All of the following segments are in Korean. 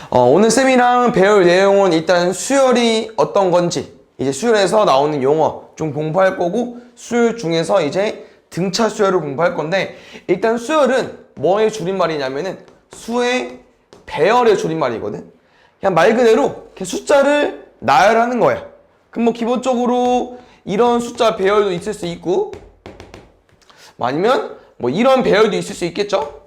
오늘 쌤이랑 배울 내용은 일단 수열이 어떤 건지, 이제 수열에서 나오는 용어 좀 공부할 거고, 수열 중에서 이제 등차 수열을 공부할 건데, 일단 수열은 뭐의 줄임말이냐면은 수의 배열의 줄임말이거든. 그냥 말 그대로 이렇게 숫자를 나열하는 거야. 그럼 뭐 기본적으로 이런 숫자 배열도 있을 수 있고, 아니면 뭐 이런 배열도 있을 수 있겠죠.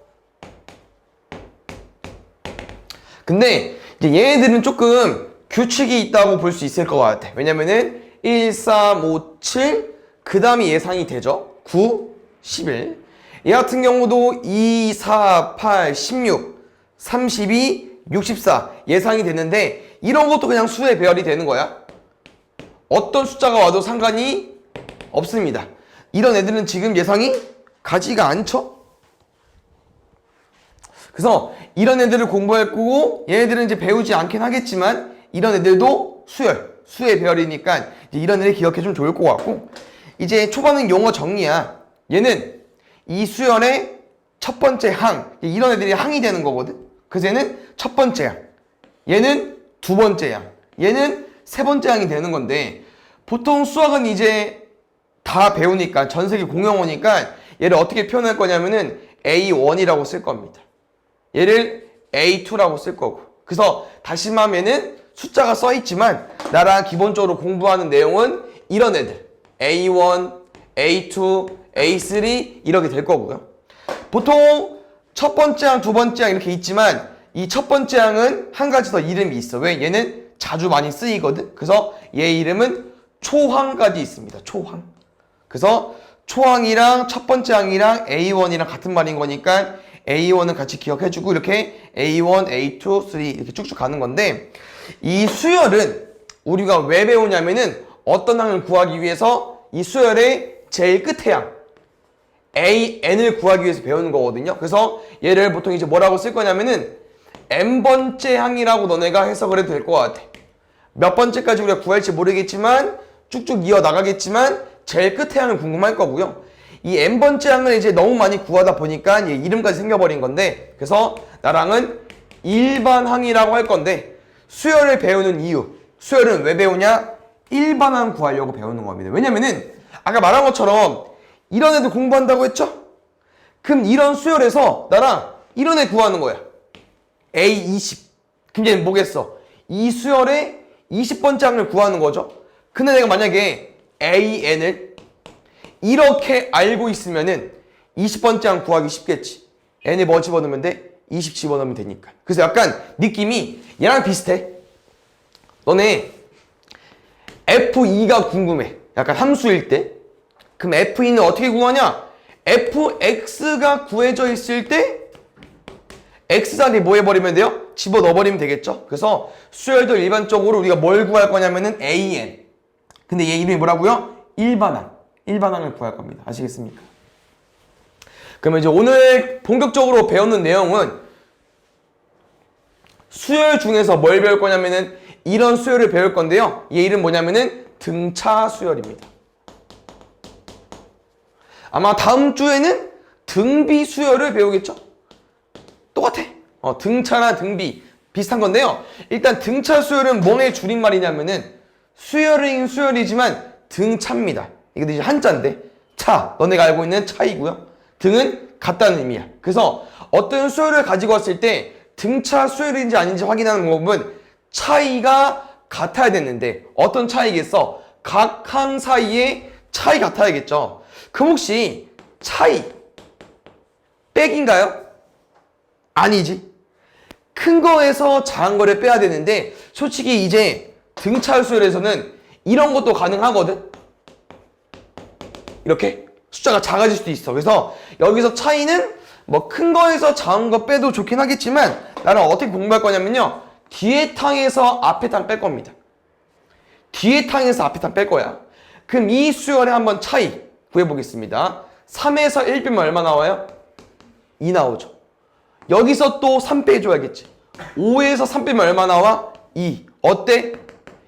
근데 이제 얘네들은 조금 규칙이 있다고 볼 수 있을 것 같아. 왜냐면은 1, 3, 5, 7, 그 다음이 예상이 되죠. 9, 11. 얘 같은 경우도 2, 4, 8, 16, 32, 64 예상이 되는데, 이런 것도 그냥 수의 배열이 되는 거야. 어떤 숫자가 와도 상관이 없습니다. 이런 애들은 지금 예상이 가지가 않죠. 그래서 이런 애들을 공부할 거고, 얘네들은 이제 배우지 않긴 하겠지만 이런 애들도 수의 배열이니까 이제 이런 애들 기억해주면 좋을 것 같고, 이제 초반은 용어 정리야. 얘는 이 수열의 첫 번째 항, 이런 애들이 항이 되는 거거든. 그래서 얘는 첫 번째 항, 얘는 두 번째 항, 얘는 세 번째 항이 되는 건데, 보통 수학은 이제 다 배우니까 전 세계 공용어니까 얘를 어떻게 표현할 거냐면은 A1이라고 쓸 겁니다. 얘를 A2라고 쓸 거고. 그래서 다시 말하면은 숫자가 써 있지만 나랑 기본적으로 공부하는 내용은 이런 애들 A1, A2, A3 이렇게 될 거고요. 보통 첫 번째 항, 두 번째 항 이렇게 있지만 이 첫 번째 항은 한 가지 더 이름이 있어. 왜? 얘는 자주 많이 쓰이거든. 그래서 얘 이름은 초항까지 있습니다. 초항. 그래서 초항이랑 첫 번째 항이랑 A1이랑 같은 말인 거니까 A1은 같이 기억해주고, 이렇게 A1, A2, 3 이렇게 쭉쭉 가는 건데, 이 수열은 우리가 왜 배우냐면은 어떤 항을 구하기 위해서 이 수열의 제일 끝의 항 AN을 구하기 위해서 배우는 거거든요. 그래서 얘를 보통 이제 뭐라고 쓸 거냐면은 N번째 항이라고 너네가 해석을 해도 될 것 같아. 몇 번째까지 우리가 구할지 모르겠지만 쭉쭉 이어 나가겠지만 제일 끝의 항은 궁금할 거고요. 이 N번째 항을 이제 너무 많이 구하다 보니까 얘 이름까지 생겨버린 건데, 그래서 나랑은 일반항이라고 할 건데, 수열을 배우는 이유, 수열은 왜 배우냐? 일반항 구하려고 배우는 겁니다. 왜냐면은 아까 말한 것처럼 이런 애들 공부한다고 했죠? 그럼 이런 수열에서 나랑 이런 애 구하는 거야. A20. 그럼 얘는 뭐겠어? 이 수열의 20번째 항을 구하는 거죠. 근데 내가 만약에 AN을 이렇게 알고 있으면은 20번째 항 구하기 쉽겠지. N에 뭐 집어넣으면 돼? 20 집어넣으면 되니까. 그래서 약간 느낌이 얘랑 비슷해. 너네 F2가 궁금해. 약간 함수일 때. 그럼 F2는 어떻게 구하냐? Fx가 구해져 있을 때 X 자리에 뭐 해버리면 돼요? 집어넣어버리면 되겠죠? 그래서 수열도 일반적으로 우리가 뭘 구할 거냐면은 AN. 근데 얘 이름이 뭐라고요? 일반항. 일반항을 구할 겁니다. 아시겠습니까? 그러면 이제 오늘 본격적으로 배우는 내용은 수열 중에서 뭘 배울 거냐면은 이런 수열을 배울 건데요. 얘 이름 뭐냐면은 등차 수열입니다. 아마 다음 주에는 등비 수열을 배우겠죠? 똑같아. 등차나 등비 비슷한 건데요. 일단 등차 수열은 뭐의 줄임말이냐면은 수열이긴 수열이지만 등차입니다. 이게 이제 한자인데, 차, 너네가 알고 있는 차이고요. 등은 같다는 의미야. 그래서 어떤 수열을 가지고 왔을 때 등차 수열인지 아닌지 확인하는 방법은 차이가 같아야 되는데, 어떤 차이겠어? 각 항 사이에 차이 같아야겠죠. 그럼 혹시 차이 백인가요? 아니지. 큰 거에서 작은 거를 빼야 되는데, 솔직히 이제 등차 수열에서는 이런 것도 가능하거든. 이렇게 숫자가 작아질 수도 있어. 그래서 여기서 차이는 뭐 큰 거에서 작은 거 빼도 좋긴 하겠지만, 나는 어떻게 공부할 거냐면요, 뒤에 탕에서 앞에 탕 뺄 겁니다. 뒤에 탕에서 앞에 탕 뺄 거야. 그럼 이 수열의 한번 차이 구해보겠습니다. 3에서 1 빼면 얼마 나와요? 2 나오죠. 여기서 또 3 빼줘야겠지. 5에서 3 빼면 얼마 나와? 2. 어때?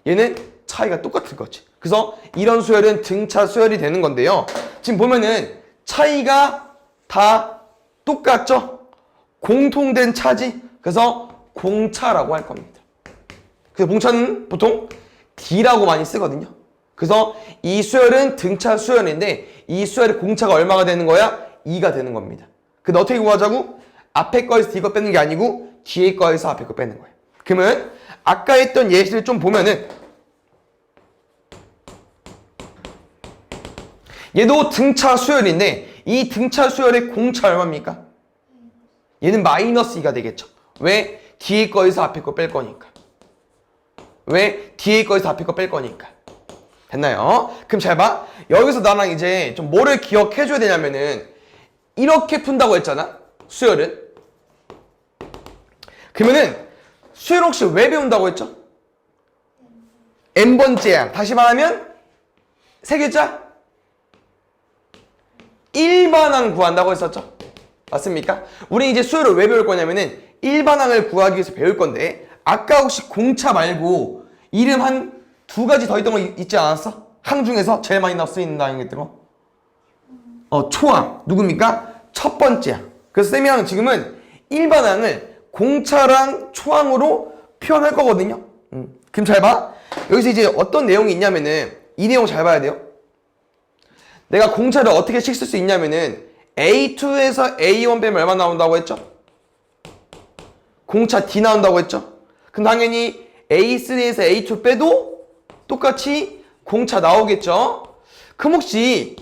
얘는 차이가 똑같은 거지. 그래서 이런 수열은 등차 수열이 되는 건데요. 지금 보면은 차이가 다 똑같죠? 공통된 차지? 그래서 공차라고 할 겁니다. 그래서 공차는 보통 D라고 많이 쓰거든요. 그래서 이 수열은 등차 수열인데 이 수열의 공차가 얼마가 되는 거야? 2가 되는 겁니다. 근데 어떻게 구하자고? 앞에 거에서 뒤 거 빼는 게 아니고 뒤에 거에서 앞에 거 빼는 거예요. 그러면 아까 했던 예시를 좀 보면은 얘도 등차 수열인데 이 등차 수열의 공차 얼마입니까? 얘는 마이너스 2가 되겠죠. 왜? 뒤에 거에서 앞에 거 뺄 거니까. 왜? 뒤에 거에서 앞에 거 뺄 거니까. 됐나요? 그럼 잘 봐. 여기서 나랑 이제 좀 뭐를 기억해줘야 되냐면은 이렇게 푼다고 했잖아. 수열은. 그러면은 수열 혹시 왜 배운다고 했죠? n번째 양. 다시 말하면 세 글자? 일반항 구한다고 했었죠? 맞습니까? 우리 이제 수열을 왜 배울 거냐면은 일반항을 구하기 위해서 배울 건데 아까 혹시 공차 말고 이름 한 두 가지 더 있던 거 있지 않았어? 항 중에서 제일 많이 쓰이는 항 있던 거? 초항. 누굽니까? 첫 번째 항. 그래서 쌤이랑 지금은 일반항을 공차랑 초항으로 표현할 거거든요. 그럼 잘 봐. 여기서 이제 어떤 내용이 있냐면은 이 내용 잘 봐야 돼요. 내가 공차를 어떻게 식 쓸 수 있냐면은 A2에서 A1 빼면 얼마 나온다고 했죠? 공차 D 나온다고 했죠? 그럼 당연히 A3에서 A2 빼도 똑같이 공차 나오겠죠? 그럼 혹시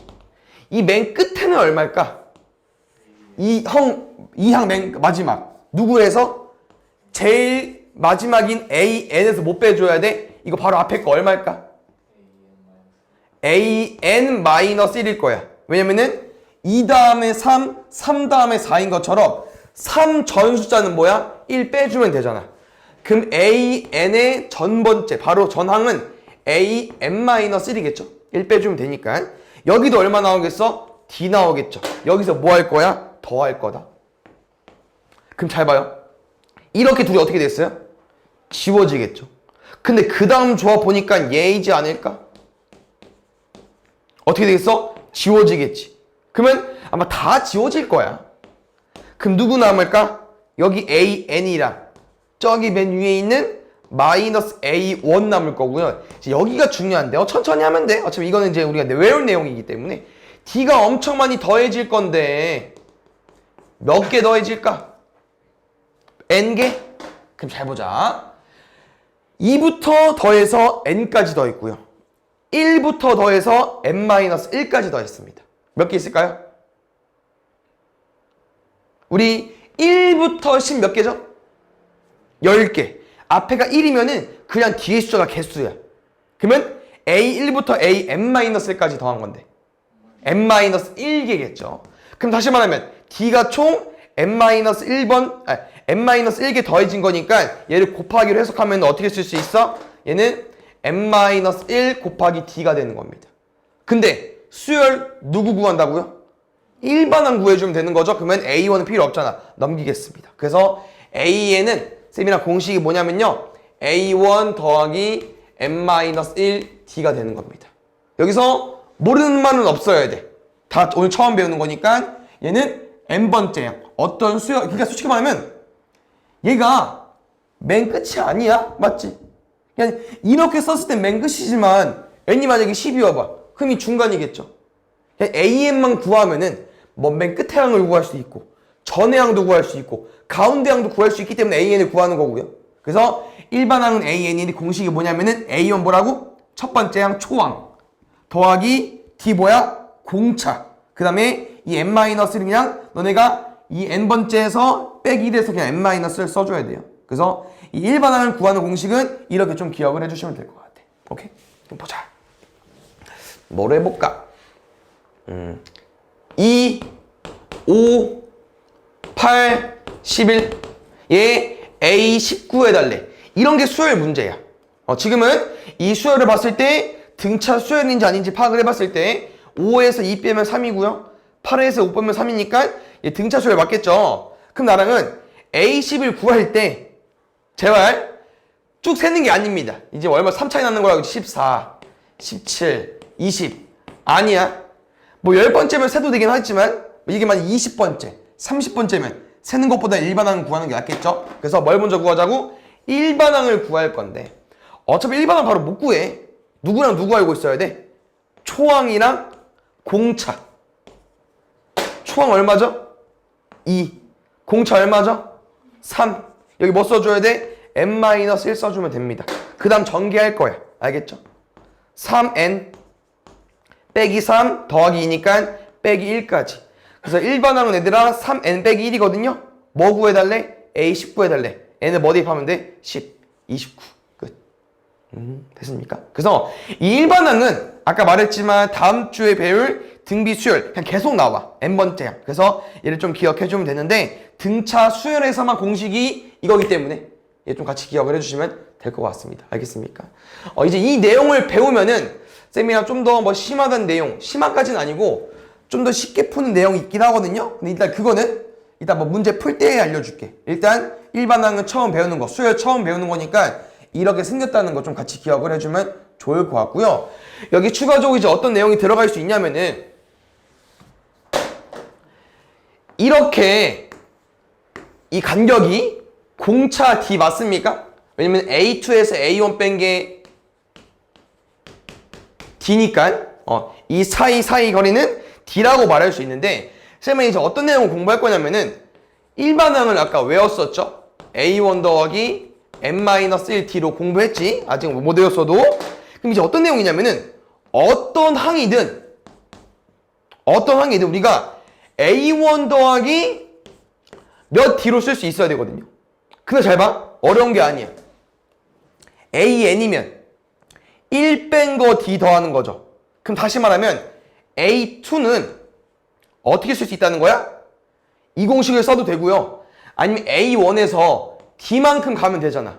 이 맨 끝에는 얼마일까? 이 항 맨 마지막 누구에서? 제일 마지막인 AN에서 못 빼줘야 돼? 이거 바로 앞에 거 얼마일까? AN-1일 거야. 왜냐면은 2 다음에 3, 3 다음에 4인 것처럼 3 전 숫자는 뭐야? 1 빼주면 되잖아. 그럼 AN의 전번째, 바로 전항은 AN-1이겠죠? 1 빼주면 되니까. 여기도 얼마 나오겠어? D 나오겠죠? 여기서 뭐 할 거야? 더 할 거다. 그럼 잘 봐요. 이렇게 둘이 어떻게 됐어요? 지워지겠죠? 근데 그 다음 조합 보니까 얘이지 않을까? 어떻게 되겠어? 지워지겠지. 그러면 아마 다 지워질 거야. 그럼 누구 남을까? 여기 AN이랑 저기 맨 위에 있는 마이너스 A1 남을 거고요. 이제 여기가 중요한데 천천히 하면 돼. 어차피 이거는 이제 우리가 외울 내용이기 때문에 D가 엄청 많이 더해질 건데 몇 개 더해질까? N개? 그럼 잘 보자. 2부터 더해서 N까지 더했고요. 1부터 더해서 N-1까지 더했습니다. 몇 개 있을까요? 우리 1부터 10 몇 개죠? 10개. 앞에가 1이면은 그냥 뒤에 숫자가 개수야. 그러면 A1부터 AN-1까지 더한 건데 N-1개겠죠. 그럼 다시 말하면 D가 총 N-1개 더해진 거니까 얘를 곱하기로 해석하면 어떻게 쓸 수 있어? 얘는 N-1 곱하기 D가 되는 겁니다. 근데 수열 누구 구한다고요? 일반항 구해주면 되는 거죠. 그러면 A1은 필요 없잖아. 넘기겠습니다. 그래서 AN은 쌤이랑 공식이 뭐냐면요. A1 더하기 N-1 D가 되는 겁니다. 여기서 모르는 말은 없어야 돼. 다 오늘 처음 배우는 거니까 얘는 N번째 어떤 수열, 그러니까 솔직히 말하면 얘가 맨 끝이 아니야. 맞지? 그냥 이렇게 썼을 땐 맨 끝이지만 N이 만약에 10이어봐. 그럼 이 중간이겠죠. 그냥 AN만 구하면은 뭐 맨 끝에 항을 구할 수 있고 전의 항도 구할 수 있고 가운데 항도 구할 수 있기 때문에 AN을 구하는 거고요. 그래서 일반 항은 AN이 공식이 뭐냐면은 A1 뭐라고? 첫 번째 항 초항 더하기 D 뭐야? 공차. 그 다음에 이 N-를 그냥 너네가 이 N번째에서 빼기 1에서 그냥 N-를 써줘야 돼요. 그래서 이 일반 항을 구하는 공식은 이렇게 좀 기억을 해주시면 될 것 같아. 오케이? 그럼 보자. 뭐로 해볼까? 2, 5, 8, 11. 얘 A19 해달래. 이런 게 수열 문제야. 지금은 이 수열을 봤을 때 등차 수열인지 아닌지 파악을 해봤을 때 5에서 2 빼면 3이고요. 8에서 5 빼면 3이니까 얘 등차 수열 맞겠죠? 그럼 나랑은 A10을 구할 때 제발 쭉 세는 게 아닙니다. 이제 얼마 3 차이 나는 거라고 14, 17, 20. 아니야. 뭐 10번째면 세도 되긴 하지만 이게 만약 20번째, 30번째면 세는 것보다 일반항 구하는 게 낫겠죠? 그래서 뭘 먼저 구하자고? 일반항을 구할 건데 어차피 일반항 바로 못 구해. 누구랑 누구 알고 있어야 돼? 초항이랑 공차. 초항 얼마죠? 2. 공차 얼마죠? 3. 여기 뭐 써줘야 돼? n-1 써주면 됩니다. 그 다음 전개할 거야. 알겠죠? 3n 빼기 3 더하기 2니까 빼기 1까지. 그래서 일반항은 얘들아 3n 빼기 1이거든요. 뭐 구해달래? a10 구해달래. n을 뭐 대입하면 돼? 10, 29. 끝. 됐습니까? 그래서 이 일반항은 아까 말했지만 다음 주에 배울 등비 수열 그냥 계속 나와. n번째 항. 그래서 얘를 좀 기억해주면 되는데 등차 수열에서만 공식이 이거기 때문에 얘 좀 같이 기억을 해주시면 될 것 같습니다. 알겠습니까? 이제 이 내용을 배우면은 쌤이랑 좀 더 뭐 심하던 내용, 심화까지는 아니고 좀 더 쉽게 푸는 내용이 있긴 하거든요. 근데 일단 그거는 이따 뭐 문제 풀 때 알려줄게. 일단 일반항은 처음 배우는 거, 수열 처음 배우는 거니까 이렇게 생겼다는 거 좀 같이 기억을 해주면 좋을 것 같고요. 여기 추가적으로 이제 어떤 내용이 들어갈 수 있냐면은 이렇게 이 간격이 공차 D 맞습니까? 왜냐면 A2에서 A1 뺀 게 D니까 이 사이 거리는 D라고 말할 수 있는데 쌤은 이제 어떤 내용을 공부할 거냐면은 일반항을 아까 외웠었죠? A1 더하기 n-1D로 공부했지? 아직 못 외웠어도. 그럼 이제 어떤 내용이냐면은 어떤 항이든 우리가 A1 더하기 몇 D로 쓸 수 있어야 되거든요. 근데 잘 봐. 어려운 게 아니야. AN이면 1 뺀 거 D 더하는 거죠. 그럼 다시 말하면 A2는 어떻게 쓸 수 있다는 거야? 이 공식을 써도 되고요. 아니면 A1에서 D만큼 가면 되잖아.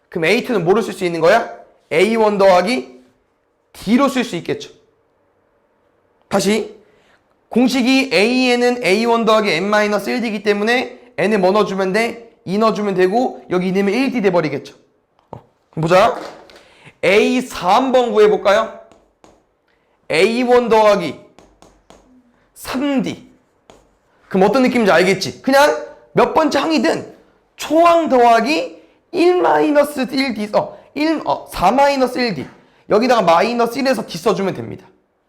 그럼 A2는 뭐로 쓸 수 있는 거야? A1 더하기 D로 쓸 수 있겠죠. 다시 공식이 AN은 A1 더하기 n-1D이기 때문에 n을 뭐 넣어주면 돼? 2 넣어주면 되고 여기 2 넣으면 1D 돼버리겠죠. 그럼 보자. A4 한번 구해볼까요? A1 더하기 3D. 그럼 어떤 느낌인지 알겠지? 그냥 몇 번째 항이든 초항 더하기 1-1D 4-1D 여기다가 -1에서 D 써주면 됩니다.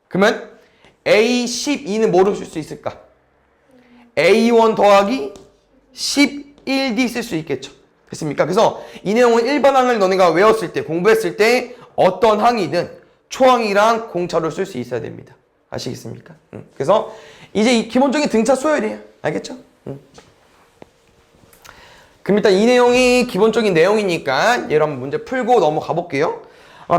그러면 A12는 뭐로 쓸 수 있을까? A1 더하기 11D 쓸 수 있겠죠. 됐습니까? 그래서 이 내용은 일반항을 너네가 외웠을 때 공부했을 때 어떤 항이든 초항이랑 공차로 쓸 수 있어야 됩니다. 아시겠습니까? 그래서 이제 이 기본적인 등차 수열이에요. 알겠죠? 그럼 일단 이 내용이 기본적인 내용이니까 얘를 한번 문제 풀고 넘어가 볼게요.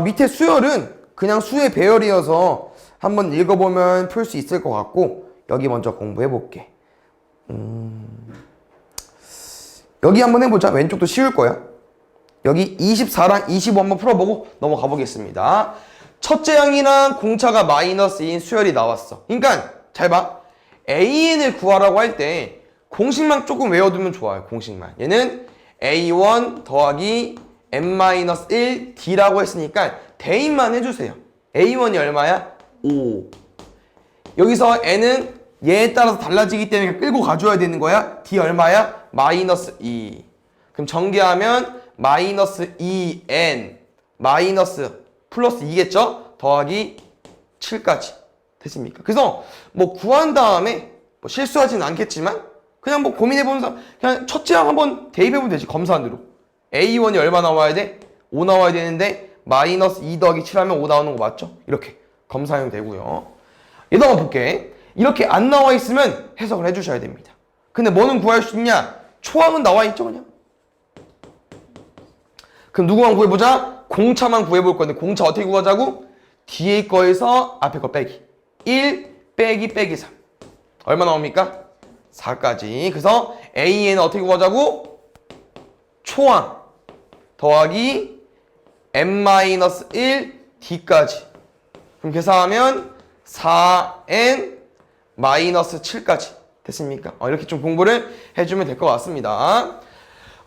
밑에 수열은 그냥 수의 배열이어서 한번 읽어보면 풀 수 있을 것 같고 여기 먼저 공부해 볼게. 여기 한번 해보자. 왼쪽도 쉬울 거야. 여기 24랑 25 한번 풀어보고 넘어가 보겠습니다. 첫째 항이랑 공차가 마이너스인 수열이 나왔어. 그러니까 잘 봐. AN을 구하라고 할 때 공식만 조금 외워두면 좋아요. 공식만. 얘는 A1 더하기 n-1D라고 했으니까 대입만 해주세요. A1이 얼마야? 5. 여기서 n은 얘에 따라서 달라지기 때문에 끌고 가줘야 되는 거야. D 얼마야? 마이너스 2. 그럼 전개하면 마이너스 2n 마이너스 플러스 2겠죠? 더하기 7까지. 됐습니까? 그래서 뭐 구한 다음에 뭐 실수하지는 않겠지만 그냥 뭐 고민해보면서 그냥 첫째 항 한번 대입해보면 되지. 검사안으로. A1이 얼마 나와야 돼? 5 나와야 되는데 마이너스 2 더하기 7 하면 5 나오는 거 맞죠? 이렇게 검사하면 되고요. 얘도 한번 볼게. 이렇게 안 나와 있으면 해석을 해주셔야 됩니다. 근데 뭐는 구할 수 있냐? 초항은 나와 있죠 그냥. 그럼 누구만 구해보자? 공차만 구해볼 건데 공차 어떻게 구하자고? 뒤에 거에서 앞에 거 빼기. 1 빼기 3. 얼마 나옵니까? 4까지. 그래서 AN은 어떻게 구하자고? 초항 더하기 n-1D까지. 그럼 계산하면 4n 마이너스 7까지. 됐습니까? 이렇게 좀 공부를 해주면 될 것 같습니다.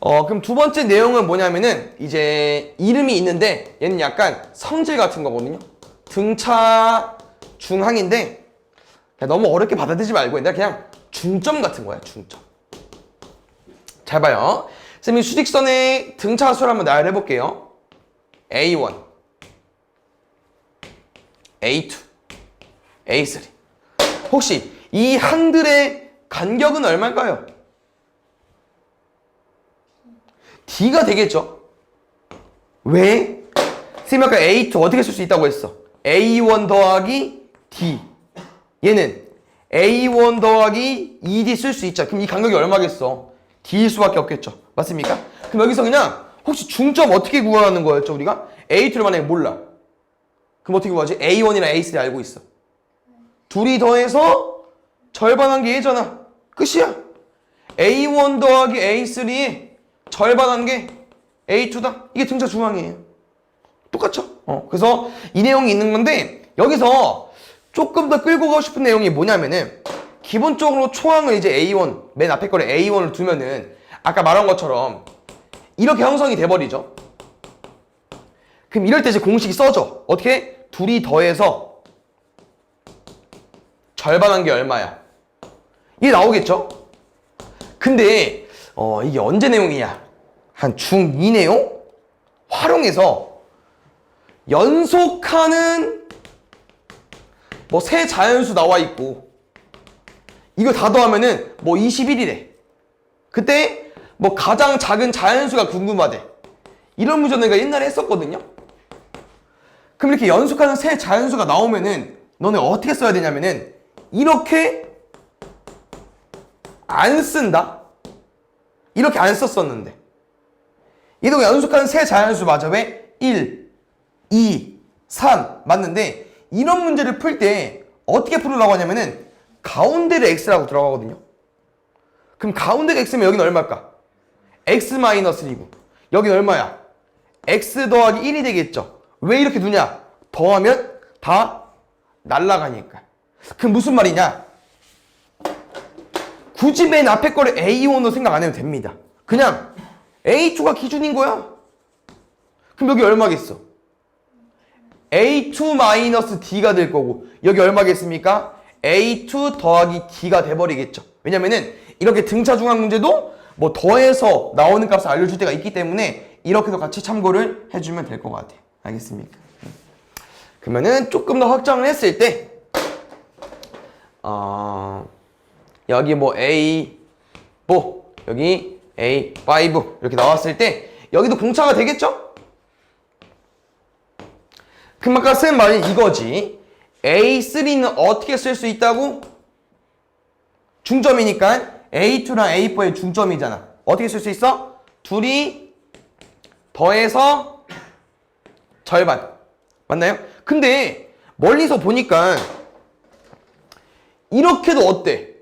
그럼 두 번째 내용은 뭐냐면은 이제 이름이 있는데 얘는 약간 성질 같은 거거든요. 등차 중항인데 너무 어렵게 받아들이지 말고 그냥 중점 같은 거야. 중점. 잘 봐요. 쌤이 수직선의 등차수를 한번 나열해 볼게요. A1, A2, A3. 혹시 이 항들의 간격은 얼마일까요? D가 되겠죠? 왜? 쌤이 아까 A2 어떻게 쓸 수 있다고 했어? A1 더하기 D. 얘는 A1 더하기 2D 쓸 수 있죠. 그럼 이 간격이 얼마겠어? D일 수밖에 없겠죠. 맞습니까? 그럼 여기서 그냥 혹시 중점 어떻게 구하는 거였죠, 우리가? A2를 만약에 몰라. 그럼 어떻게 구하지? A1이랑 A3 알고 있어. 둘이 더해서 절반한 게 얘잖아. 끝이야. A1 더하기 A3의 절반한 게 A2다. 이게 등차 중앙이에요. 똑같죠? 그래서 이 내용이 있는 건데 여기서 조금 더 끌고 가고 싶은 내용이 뭐냐면은 기본적으로 초항을 이제 A1, 맨 앞에 거를 A1을 두면은 아까 말한 것처럼 이렇게 형성이 돼버리죠. 그럼 이럴 때 이제 공식이 써져. 어떻게? 둘이 더해서 절반한 게 얼마야? 이게 나오겠죠? 근데 이게 언제 내용이냐? 한 중2 내용? 활용해서 연속하는 뭐 세 자연수 나와 있고 이거 다 더하면은 뭐 21이래. 그때 뭐 가장 작은 자연수가 궁금하대. 이런 문제 내가 옛날에 했었거든요. 그럼 이렇게 연속하는 세 자연수가 나오면은 너네 어떻게 써야 되냐면은 이렇게 안 쓴다. 이렇게 안 썼었는데 이거 연속하는 세 자연수 맞아. 왜? 1, 2, 3 맞는데 이런 문제를 풀 때 어떻게 풀으려고 하냐면은 가운데를 x라고 들어가거든요. 그럼 가운데가 x면 여기는 얼마일까? x-1이고 여기는 얼마야? x 더하기 1이 되겠죠. 왜 이렇게 두냐? 더하면 다 날라가니까. 그럼 무슨 말이냐? 굳이 맨 앞에 거를 A1으로 생각 안 해도 됩니다. 그냥 A2가 기준인 거야. 그럼 여기 얼마겠어? A2-D가 될 거고 여기 얼마겠습니까? A2 더하기 D가 돼버리겠죠. 왜냐면은 이렇게 등차 중앙 문제도 뭐 더해서 나오는 값을 알려줄 때가 있기 때문에 이렇게도 같이 참고를 해주면 될 것 같아요. 알겠습니까? 그러면은 조금 더 확장을 했을 때 여기 뭐 A 뭐 여기 A5 이렇게 나왔을 때 여기도 공차가 되겠죠? 그럼 아까 쓴 말이 이거지. A3는 어떻게 쓸 수 있다고? 중점이니까 A2랑 A4의 중점이잖아. 어떻게 쓸 수 있어? 둘이 더해서 절반. 맞나요? 근데 멀리서 보니까 이렇게도 어때?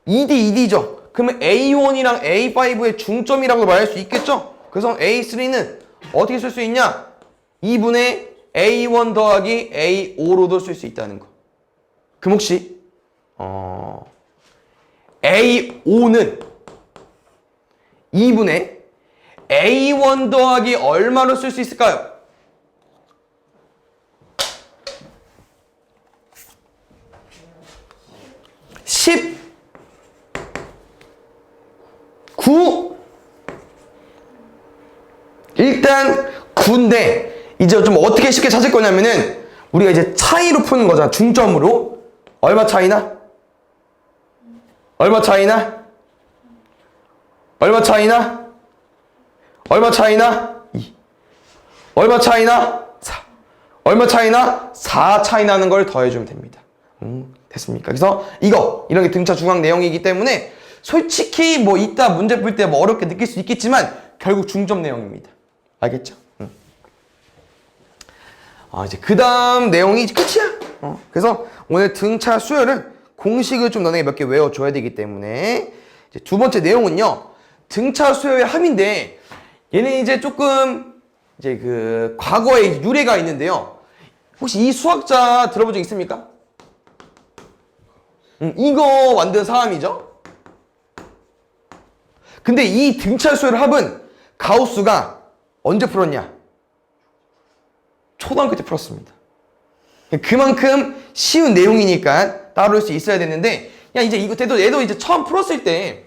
2D, 2D죠. 그러면 A1이랑 A5의 중점이라고 말할 수 있겠죠? 그래서 A3는 어떻게 쓸 수 있냐? 2분의 A1 더하기 A5로도 쓸 수 있다는 거. 그럼 혹시 A5는 2분의 A1 더하기 얼마로 쓸 수 있을까요? 일단 9인데 이제 좀 어떻게 쉽게 찾을 거냐면은 우리가 이제 차이로 푸는 거잖아. 중점으로. 얼마 차이나? 얼마 차이나? 얼마 차이나? 얼마 차이나? 2. 얼마 차이나? 4. 얼마 차이나? 4 차이 나는 걸 더해주면 됩니다. 됐습니까? 그래서 이런 게 등차 중앙 내용이기 때문에 솔직히 뭐 이따 문제 풀 때 뭐 어렵게 느낄 수 있겠지만 결국 중점 내용입니다. 알겠죠? 이제 그 다음 내용이 이제 끝이야. 그래서 오늘 등차 수열은 공식을 좀 너네가 몇 개 외워줘야 되기 때문에 이제 두 번째 내용은요. 등차 수열의 합인데 얘는 이제 조금 이제 그 과거에 유래가 있는데요. 혹시 이 수학자 들어본 적 있습니까? 이거 만든 사람이죠. 근데 이 등차 수열의 합은 가우스가 언제 풀었냐? 초등학교 때 풀었습니다. 그만큼 쉬운 내용이니까 따로 할 수 있어야 되는데 그냥 이제 이거 얘도 이제 처음 풀었을 때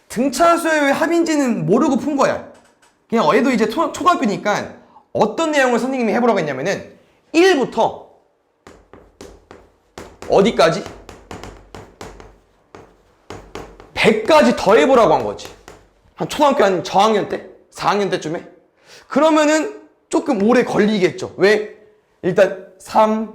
등차수의 왜 합인지는 모르고 푼 거야. 그냥 얘도 이제 초등학교니까 어떤 내용을 선생님이 해보라고 했냐면은 1부터 어디까지? 100까지 더해보라고 한 거지. 한 초등학교 한 저학년 때? 4학년 때쯤에? 그러면은 조금 오래 걸리겠죠. 왜? 일단 3,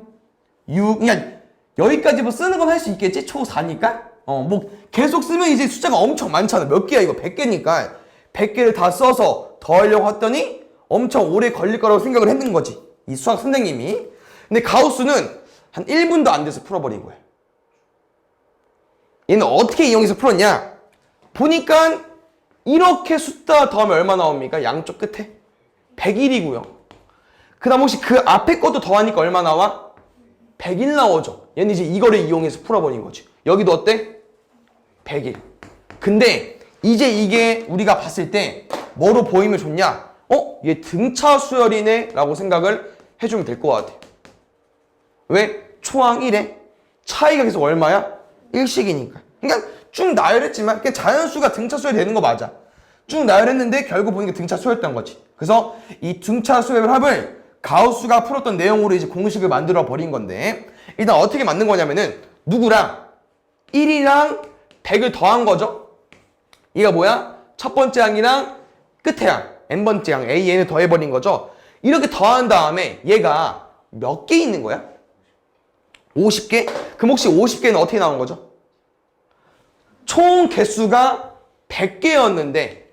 6, 그냥 여기까지 뭐 쓰는 건 할 수 있겠지? 초4니까? 뭐 계속 쓰면 이제 숫자가 엄청 많잖아. 몇 개야 이거? 100개니까 100개를 다 써서 더하려고 했더니 엄청 오래 걸릴 거라고 생각을 했는 거지. 이 수학 선생님이. 근데 가우스는 한 1분도 안 돼서 풀어버린 거야. 얘는 어떻게 이용해서 풀었냐? 보니까 이렇게 숫자 더하면 얼마 나옵니까? 양쪽 끝에? 101이고요. 그 다음 혹시 그 앞에 것도 더하니까 얼마 나와? 101 나오죠. 얘는 이제 이거를 이용해서 풀어버린 거지. 여기도 어때? 101. 근데 이제 이게 우리가 봤을 때 뭐로 보이면 좋냐? 얘 등차 수열이네? 라고 생각을 해주면 될 것 같아. 왜? 초항 1에 차이가 계속 얼마야? 1씩이니까. 그러니까 쭉 나열했지만 그냥 자연수가 등차 수열이 되는 거 맞아. 쭉 나열했는데 결국 보니까 등차 수열이었던 거지. 그래서 이 등차 수열 합을 가우스가 풀었던 내용으로 이제 공식을 만들어 버린 건데, 일단 어떻게 만든 거냐면은 누구랑 1이랑 100을 더한 거죠. 얘가 뭐야? 첫 번째 항이랑 끝에 항, n번째 항 AN을 더해버린 거죠. 이렇게 더한 다음에 얘가 몇 개 있는 거야? 50개? 그럼 혹시 50개는 어떻게 나온 거죠? 총 개수가 100개였는데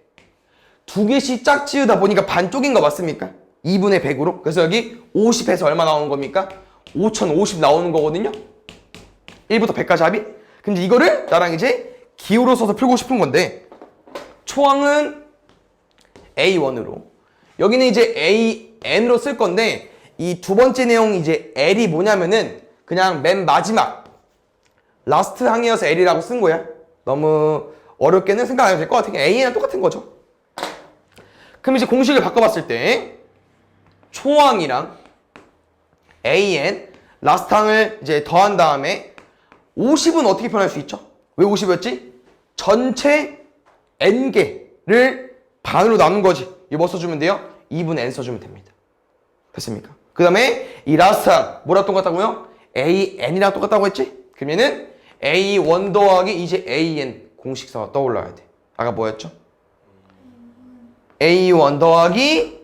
2개씩 짝 지으다 보니까 반쪽인 거 맞습니까? 2분의 100으로. 그래서 여기 50에서 얼마 나오는 겁니까? 5050 나오는 거거든요. 1부터 100까지 합이. 근데 이거를 나랑 이제 기호로 써서 풀고 싶은 건데, 초항은 A1으로, 여기는 이제 AN으로 쓸 건데, 이 두 번째 내용 이제 L이 뭐냐면은 그냥 맨 마지막 라스트 항이어서 L이라고 쓴 거야. 너무 어렵게는 생각 안 해도 될 것 같아. AN이랑 똑같은 거죠. 그럼 이제 공식을 바꿔봤을 때 초항이랑 AN 라스트 항을 이제 더한 다음에 50은 어떻게 표현할 수 있죠? 왜 50이었지? 전체 n개를 반으로 나눈 거지. 이거 뭐 써주면 돼요? 2분의 n 써주면 됩니다. 됐습니까? 그 다음에 이 라스트 항 뭐랑 똑같다고요? AN이랑 똑같다고 했지? 그러면은 A1 더하기 이제 AN 공식사가 떠올라야 돼. 아까 뭐였죠? A1 더하기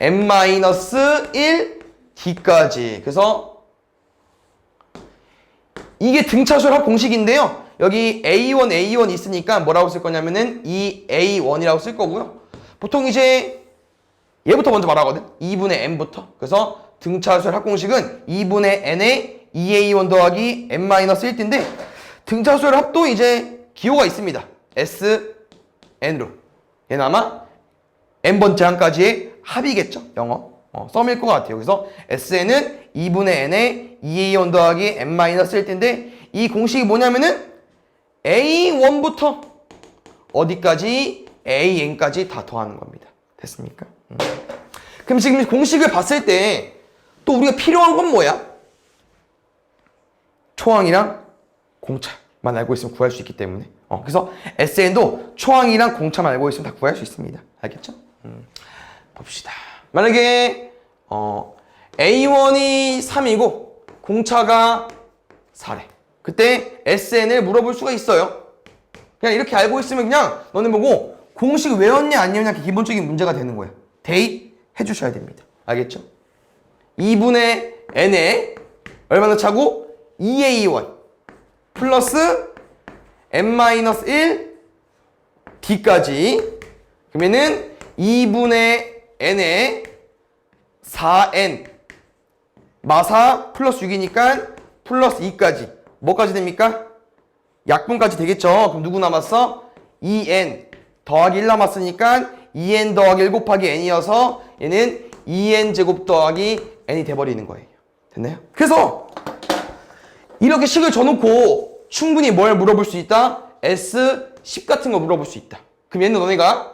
n-1 d까지. 그래서 이게 등차수열 합 공식인데요. 여기 A1 있으니까 뭐라고 쓸 거냐면은 이 A1이라고 쓸 거고요. 보통 이제 얘부터 먼저 말하거든. 2분의 n부터. 그래서 등차수열 합 공식은 2분의 n에 2A1 더하기 n-1인데 등차수열 합도 이제 기호가 있습니다. SN으로. 얘는 아마 n번째 항까지의 합이겠죠. 영어. 썸일 것 같아요. 그래서 SN은 2분의 n에 2A1 더하기 n-1인데 이 공식이 뭐냐면은 A1부터 어디까지? AN까지 다 더하는 겁니다. 됐습니까? 그럼 지금 공식을 봤을 때 또 우리가 필요한 건 뭐야? 초항이랑 공차만 알고 있으면 구할 수 있기 때문에 그래서 SN도 초항이랑 공차만 알고 있으면 다 구할 수 있습니다. 알겠죠? 봅시다. 만약에 A1이 3이고 공차가 4래. 그때 SN을 물어볼 수가 있어요. 그냥 이렇게 알고 있으면 그냥 너네 보고 공식 외웠냐 안 외웠냐 기본적인 문제가 되는 거야. 대입 해주셔야 됩니다. 알겠죠? 2분의 n에 얼마나 차고? 2A1 플러스 n-1 d까지. 그러면은 2분의 n에 4n 마사 플러스 6이니까 플러스 2까지. 뭐까지 됩니까? 약분까지 되겠죠. 그럼 누구 남았어? 2n 더하기 1 남았으니까 2n 더하기 1 곱하기 n이어서 얘는 2n 제곱 더하기 n이 돼버리는 거예요. 됐나요? 그래서 이렇게 식을 줘놓고 충분히 뭘 물어볼 수 있다? S10 같은 거 물어볼 수 있다. 그럼 얘는 너네가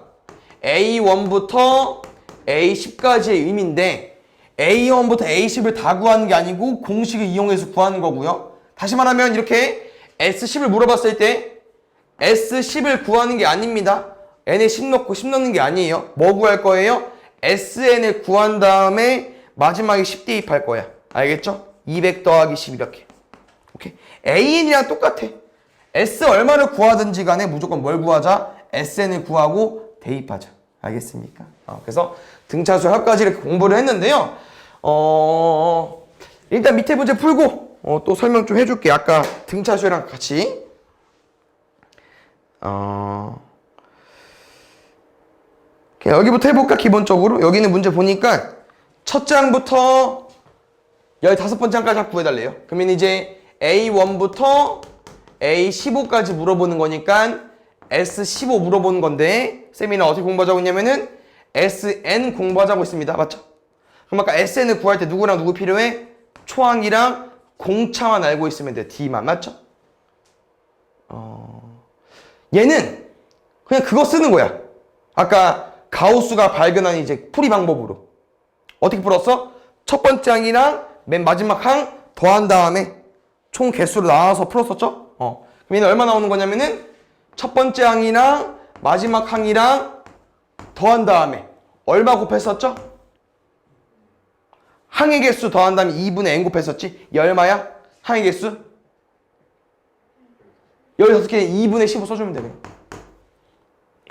A1부터 A10까지의 의미인데 A1부터 A10을 다 구하는 게 아니고 공식을 이용해서 구하는 거고요. 다시 말하면 이렇게 S10을 물어봤을 때 S10을 구하는 게 아닙니다. n에 10 넣고 10 넣는 게 아니에요. 뭐 구할 거예요? SN을 구한 다음에 마지막에 10 대입할 거야. 알겠죠? 200 더하기 10 이렇게. 오케이. AN이랑 똑같아. S 얼마를 구하든지 간에 무조건 뭘 구하자? SN을 구하고 대입하자. 알겠습니까? 그래서 등차수 합까지 이렇게 공부를 했는데요. 일단 밑에 문제 풀고 또 설명 좀 해줄게. 아까 등차수랑 같이. 여기부터 해볼까? 기본적으로. 여기는 문제 보니까 첫 장부터 15번째 장까지 구해달래요. 그러면 이제 A1부터 A15까지 물어보는 거니까 S15 물어보는 건데 쌤이는 어떻게 공부하자고 했냐면은 SN 공부하자고 했습니다. 맞죠? 그럼 아까 SN을 구할 때 누구랑 누구 필요해? 초항이랑 공차만 알고 있으면 돼. D만. 맞죠? 얘는 그냥 그거 쓰는 거야. 아까 가우스가 발견한 이제 풀이 방법으로. 어떻게 풀었어? 첫 번째 항이랑 맨 마지막 항 더한 다음에 총 개수로 나눠서 풀었었죠? 그럼 얘는 얼마 나오는 거냐면은 첫 번째 항이랑 마지막 항이랑 더한 다음에 얼마 곱했었죠? 항의 개수 더한 다음에 2분의 n 곱했었지? 얘 얼마야? 항의 개수? 16개 2분의 15 써주면 되네.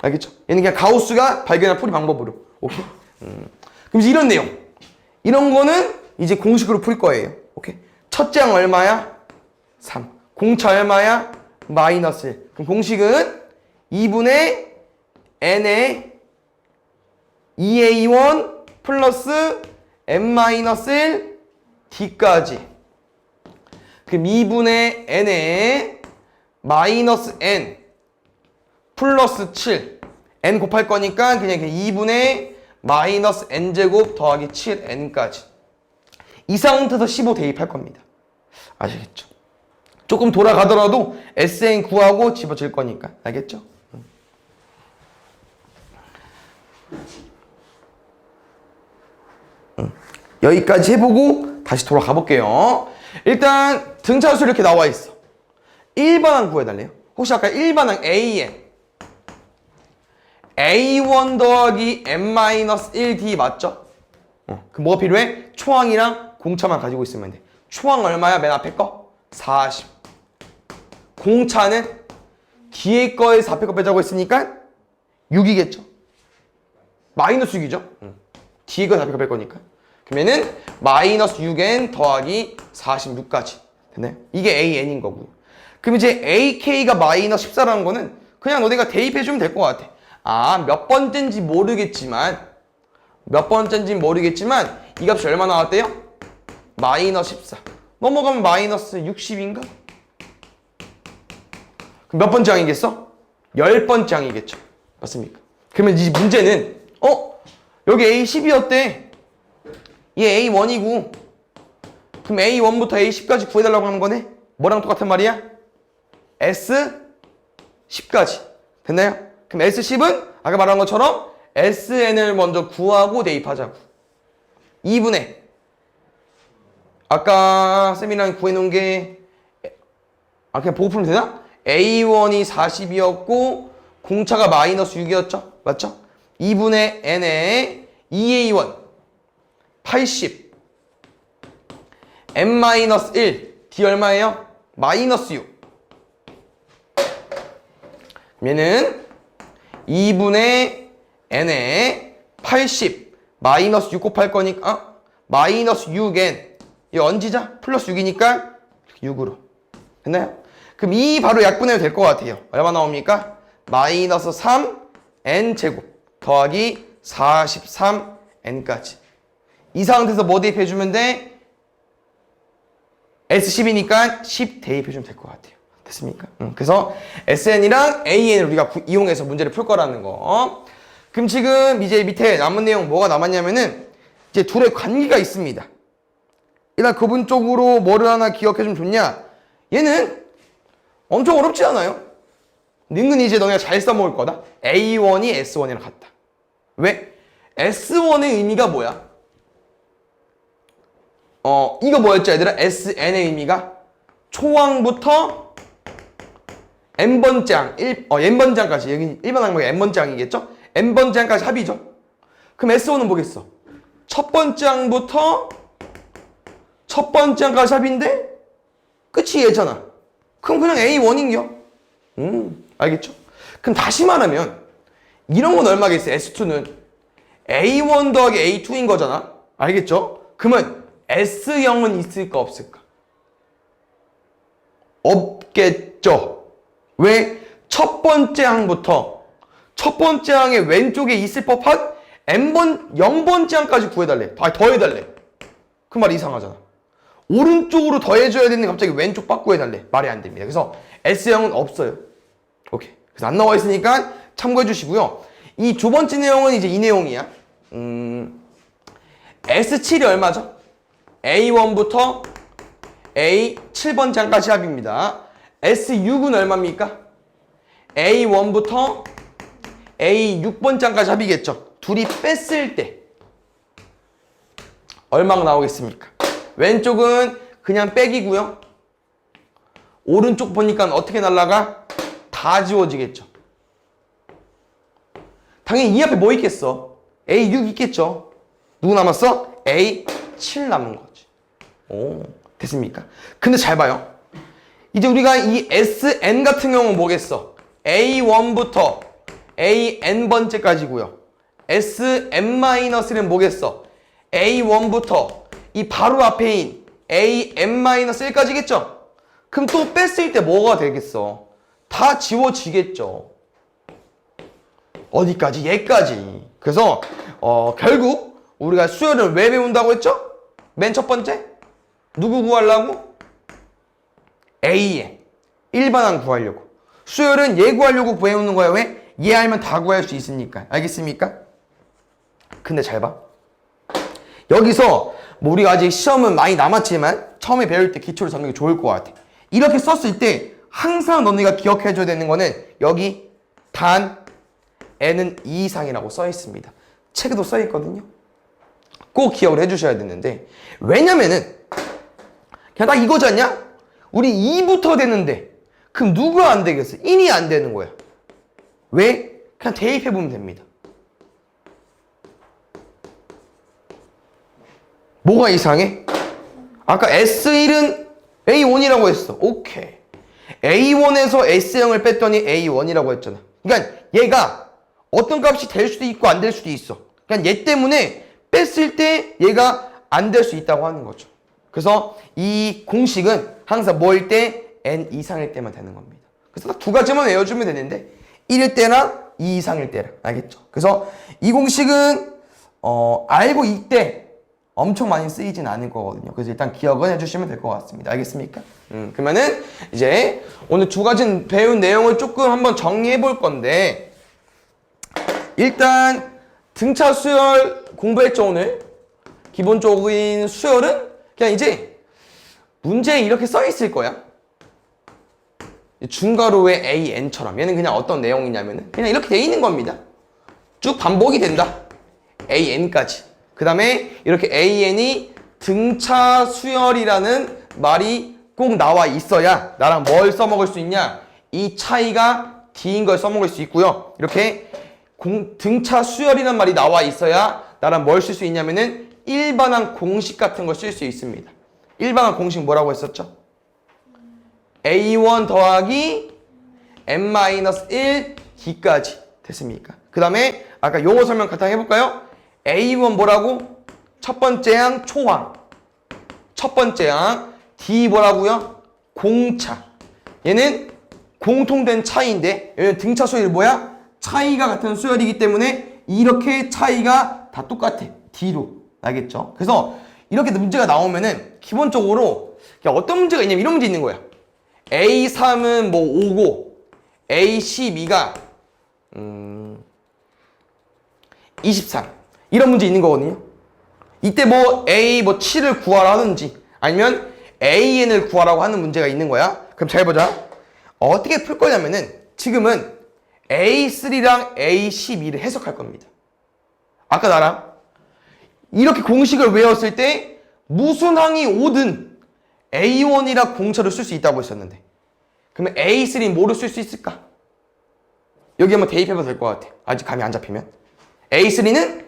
알겠죠? 얘는 그냥 가우스가 발견한 풀이 방법으로. 오케이? 그럼 이제 이런 내용. 이런 거는 이제 공식으로 풀 거예요. 오케이? 첫째 항 얼마야? 3. 공차 얼마야? 마이너스 1. 그럼 공식은 2분의 n의 2a1 플러스 n-1 d까지. 그럼 2분의 n의 마이너스 n 플러스 7. n 곱할 거니까 그냥 2분의 마이너스 n제곱 더하기 7n까지. 이 상태에서 15 대입할 겁니다. 아시겠죠? 조금 돌아가더라도 SN 구하고 집어질 거니까. 알겠죠? 여기까지 해보고 다시 돌아가 볼게요. 일단 등차수 이렇게 나와 있어. 1반항 구해달래요. 혹시 아까 1반항 AN A1 더하기 n-1D 맞죠? 그럼 뭐가 필요해? 초항이랑 공차만 가지고 있으면 돼. 초항 얼마야? 맨 앞에 거? 40. 공차는 뒤에 거에서 앞에 거 빼자고 했으니까 6이겠죠? 마이너스 6이죠? 뒤에 거에서 앞에 거 뺄 거니까. 그러면은 마이너스 6n 더하기 46까지. 됐나요? 이게 AN인 거고요. 그럼 이제 AK가 마이너스 14라는 거는 그냥 너네가 대입해주면 될 것 같아. 몇 번째인지 모르겠지만 이 값이 얼마 나왔대요? 마이너스 14. 넘어가면 마이너스 60인가? 그럼 몇 번째 항이겠어? 10번째 항이겠죠. 맞습니까? 그러면 이 문제는 여기 A10이었대. 얘 A1이고 그럼 A1부터 A10까지 구해달라고 하는 거네? 뭐랑 똑같은 말이야? S10까지. 됐나요? 그럼 S10은 아까 말한 것처럼 SN을 먼저 구하고 대입하자고. 2분의 아까 쌤이랑 구해놓은 게 그냥 보고 풀면 되나? A1이 40이었고 공차가 마이너스 6이었죠? 맞죠? 2분의 n에 2A1 80 n-1 D 얼마예요? 마이너스 6. 얘는 2분의 n에 80 마이너스 6 곱할 거니까 마이너스 6n 이 얹이자 플러스 6이니까 6으로 됐나요? 그럼 이 바로 약분해도 될 것 같아요. 얼마 나옵니까? 마이너스 3n 제곱 더하기 43n까지. 이 상태에서 뭐 대입해주면 돼? S10이니까 10 대입해주면 될 것 같아요. 됐습니까? 그래서 SN이랑 AN을 우리가 이용해서 문제를 풀 거라는 거. 그럼 지금 이제 밑에 남은 내용 뭐가 남았냐면은 이제 둘의 관계가 있습니다. 일단 그분 쪽으로 뭐를 하나 기억해주면 좋냐? 얘는 엄청 어렵지 않아요. 은근히 이제 너네가 잘 써먹을 거다. A1이 S1이랑 같다. 왜? S1의 의미가 뭐야? 이거 뭐였죠 얘들아? SN의 의미가 초항부터 n번째 n번째 항까지, 여기 1번 항목이 n번째 항이겠죠? n번째 항까지 합이죠. 그럼 S1은 뭐겠어? 첫 번째 항부터 첫 번째 항까지 합인데 끝이 얘잖아. 그럼 그냥 A1인겨. 알겠죠? 그럼 다시 말하면 이런 건 얼마겠어? S2는 A1 더하기 A2인 거잖아. 알겠죠? 그러면 S0은 있을까 없을까? 없겠죠. 왜? 첫 번째 항부터 첫 번째 항의 왼쪽에 있을 법한 n번 0번째 항까지 구해달래. 더해달래. 그 말 이상하잖아. 오른쪽으로 더해줘야 되는데 갑자기 왼쪽 바꾸해달래. 말이 안 됩니다. 그래서 S0은 없어요. 오케이. 그래서 안 나와 있으니까 참고해 주시고요. 이 두 번째 내용은 이제 이 내용이야. S7이 얼마죠? A1부터 A7번째까지 합입니다. S6은 얼마입니까? A1부터 A6번째까지 합이겠죠. 둘이 뺐을 때 얼마가 나오겠습니까? 왼쪽은 그냥 빼기고요. 오른쪽 보니까 어떻게 날라가? 다 지워지겠죠. 당연히 이 앞에 뭐 있겠어? A6 있겠죠. 누구 남았어? A7 남은 거지. 오, 됐습니까? 근데 잘 봐요. 이제 우리가 이 SN 같은 경우는 뭐겠어? A1부터 AN번째까지고요. SN-는 뭐겠어? A1부터 이 바로 앞에인 AN-1까지겠죠? 그럼 또 뺐을 때 뭐가 되겠어? 다 지워지겠죠. 어디까지? 얘까지. 그래서 결국 우리가 수열을 왜 배운다고 했죠? 맨 첫 번째? 누구 구하려고? AN. 일반항 구하려고. 수열은 얘 구하려고 배우는 거야. 왜? 얘 알면 다 구할 수 있으니까. 알겠습니까? 근데 잘 봐. 여기서 뭐 우리가 아직 시험은 많이 남았지만 처음에 배울 때 기초를 잡는 게 좋을 것 같아. 이렇게 썼을 때 항상 너네가 기억해줘야 되는 거는 여기 단 n은 2 이상이라고 써 있습니다. 책에도 써 있거든요. 꼭 기억을 해주셔야 되는데, 왜냐면은 그냥 딱 이거지 않냐? 우리 2부터 되는데 그럼 누가 안 되겠어? 1이 안 되는 거야. 왜? 그냥 대입해보면 됩니다. 뭐가 이상해? 아까 S1은 A1이라고 했어. 오케이. A1에서 S0을 뺐더니 A1이라고 했잖아. 그러니까 얘가 어떤 값이 될 수도 있고 안 될 수도 있어. 그러니까 얘 때문에 뺐을 때 얘가 안 될 수 있다고 하는 거죠. 그래서 이 공식은 항상 뭐일 때 n 이상일 때만 되는 겁니다. 그래서 딱 두 가지만 외워주면 되는데 1일 때랑 2 이상일 때랑. 알겠죠? 그래서 이 공식은 알고 이때 엄청 많이 쓰이진 않을 거거든요. 그래서 일단 기억은 해주시면 될 것 같습니다. 알겠습니까? 그러면은 이제 오늘 두 가지 배운 내용을 조금 한번 정리해 볼 건데, 일단 등차 수열 공부했죠 오늘. 기본적인 수열은 그냥 이제 문제에 이렇게 써 있을 거야. 중괄호의 AN처럼. 얘는 그냥 어떤 내용이냐면은 그냥 이렇게 돼 있는 겁니다. 쭉 반복이 된다. AN까지. 그 다음에 이렇게 AN이 등차 수열이라는 말이 꼭 나와 있어야 나랑 뭘 써먹을 수 있냐? 이 차이가 D인 걸 써먹을 수 있고요. 이렇게 등차 수열이라는 말이 나와 있어야 나랑 뭘 쓸 수 있냐면은 일반항 공식 같은 걸 쓸 수 있습니다. 일반항 공식 뭐라고 했었죠? A1 더하기 n-1 D까지. 됐습니까? 그 다음에 아까 용어 설명 간단히 해볼까요? A1 뭐라고? 첫 번째 항 초항. 첫 번째 항. D 뭐라고요? 공차. 얘는 공통된 차이인데 얘는 등차 수열이 뭐야? 차이가 같은 수열이기 때문에 이렇게 차이가 다 똑같아. D로. 알겠죠? 그래서 이렇게 문제가 나오면은 기본적으로 어떤 문제가 있냐면 이런 문제 있는 거야. A3은 뭐 5고 A12가 23. 이런 문제 있는 거거든요. 이때 뭐 A 뭐 7을 구하라 하든지 아니면 AN을 구하라고 하는 문제가 있는 거야. 그럼 잘 보자. 어떻게 풀 거냐면은 지금은 A3랑 A12를 해석할 겁니다. 아까 나랑 이렇게 공식을 외웠을 때 무슨 항이 오든 A1이라 공차를 쓸 수 있다고 했었는데 그러면 A3 뭐로 쓸 수 있을까? 여기 한번 대입해봐도 될 것 같아. 아직 감이 안 잡히면. A3는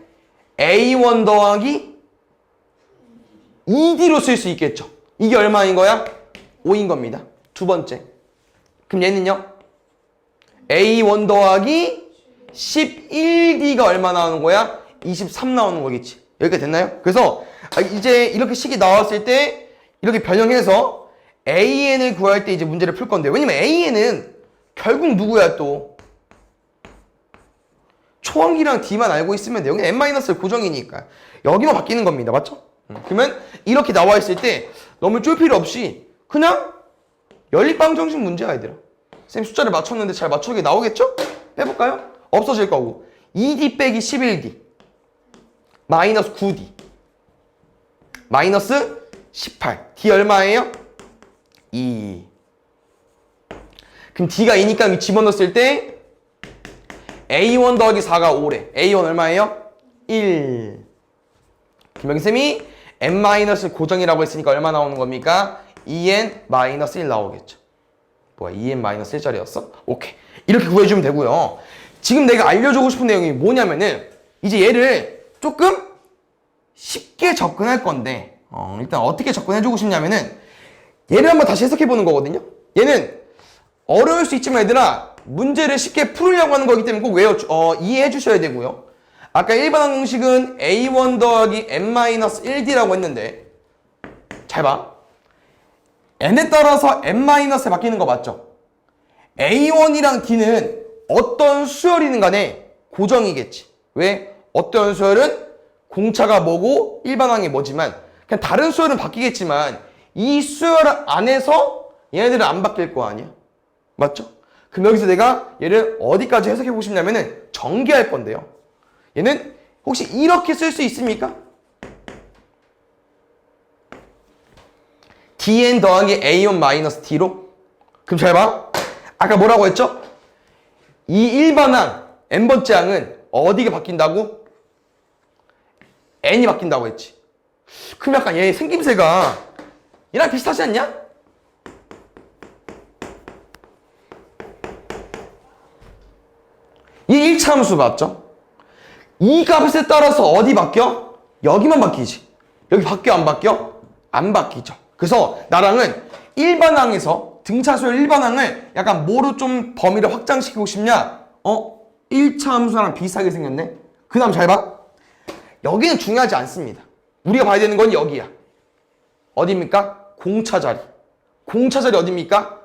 A1 더하기 2D로 쓸 수 있겠죠. 이게 얼마인 거야? 5인 겁니다. 두 번째. 그럼 얘는요? A1 더하기 11D가 얼마 나오는 거야? 23 나오는 거겠지. 여기까지 됐나요? 그래서 이제 이렇게 식이 나왔을 때 이렇게 변형해서 AN을 구할 때 이제 문제를 풀 건데, 왜냐면 AN은 결국 누구야 또? 초항기랑 D만 알고 있으면 돼. 여기 N-를 고정이니까 여기만 바뀌는 겁니다. 맞죠? 그러면 이렇게 나와 있을 때 너무 쫄 필요 없이 그냥 연립방정식 문제야 얘들아. 쌤 숫자를 맞췄는데 잘 맞추게 나오겠죠? 해볼까요? 없어질 거고 2D 빼기 11D 마이너스 9D 마이너스 18 D 얼마예요? 2. 그럼 D가 2니까 여기 집어넣었을 때 A1 더하기 4가 5래. A1 얼마예요? 1. 김영쌤이 N- 고정이라고 했으니까 얼마 나오는 겁니까? 2N-1 나오겠죠. 뭐야, 2N-1짜리였어? 오케이. 이렇게 구해주면 되고요. 지금 내가 알려주고 싶은 내용이 뭐냐면은 이제 얘를 조금 쉽게 접근할 건데 일단 어떻게 접근해주고 싶냐면은 얘를 한번 다시 해석해보는 거거든요. 얘는 어려울 수 있지만 얘들아 문제를 쉽게 풀으려고 하는 거기 때문에 꼭 이해해 주셔야 되고요. 아까 일반항 공식은 A1 더하기 N-1D라고 했는데 잘 봐. N에 따라서 N-에 바뀌는 거 맞죠? A1이랑 D는 어떤 수열이든 간에 고정이겠지. 왜? 어떤 수열은 공차가 뭐고 일반항이 뭐지만 그냥 다른 수열은 바뀌겠지만 이 수열 안에서 얘네들은 안 바뀔 거 아니야. 맞죠? 그럼 여기서 내가 얘를 어디까지 해석해 보고 싶냐면은 전개할 건데요. 얘는 혹시 이렇게 쓸 수 있습니까? dn 더하기 a1 마이너스 d로? 그럼 잘 봐. 아까 뭐라고 했죠? 이 일반항 n번째 항은 어디가 바뀐다고? n이 바뀐다고 했지. 그럼 약간 얘 생김새가 얘랑 비슷하지 않냐? 이 1차 함수 맞죠? 이 값에 따라서 어디 바뀌어? 여기만 바뀌지. 여기 바뀌어 안 바뀌어? 안 바뀌죠. 그래서 나랑은 일반항에서 등차수열 일반항을 약간 뭐로 좀 범위를 확장시키고 싶냐? 1차 함수랑 비슷하게 생겼네. 그 다음 잘 봐. 여기는 중요하지 않습니다. 우리가 봐야 되는 건 여기야. 어디입니까? 공차 자리. 공차 자리 어디입니까?